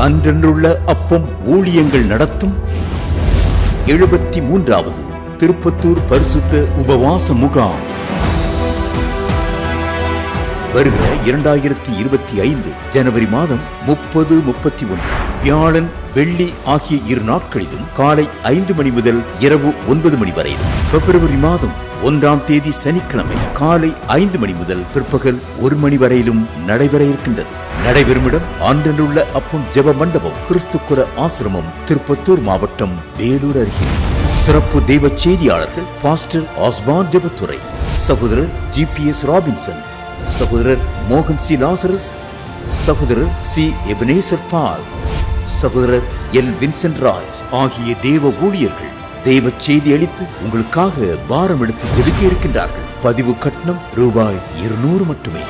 அன்றன்றுள்ள அப்பம் ஊழியங்கள் நடத்தும் 73வது திருப்பத்தூர் பரிசுத்த உபவாச முகாம் வருகிற 2025 ஜனவரி மாதம் 30, 31 வியாழன் வெள்ளி ஆகிய 2 நாட்களிலும் காலை 5 மணி முதல் இரவு 9 மணி வரை. பிப்ரவரி மாதம் 1ஆம் தேதி சனிக்கிழமை காலை 5 மணி முதல் பிற்பகல் 1 மணி வரையிலும் நடைபெற இருக்கின்றது. நடைபெறுமிடம் ஆண்டனுள்ள அப்பம் ஜெப மண்டபம், கிறிஸ்துக்குர ஆசிரமம், திருப்பத்தூர் மாவட்டம், வேலூர் அருகே. சிறப்பு தெய்வ செய்தியாளர்கள் பாஸ்டர் ஆஸ்பான் ஜெபத்துறை, சகோதரர் GPS ராபின்சன், சகோதரர் மோகன் சி லாசரஸ், சகோதரர் சி எபனேசர் பால், சகோதரர் எல் வின்சென்ட் ராஜ் ஆகிய தேவ ஊழியர்கள் தெய்வ செய்தி அளித்து உங்களுக்காக பாரம் எடுத்து ஜெபிக்க இருக்கின்றார்கள். பதிவு கட்டணம் ரூபாய் 200 மட்டுமே.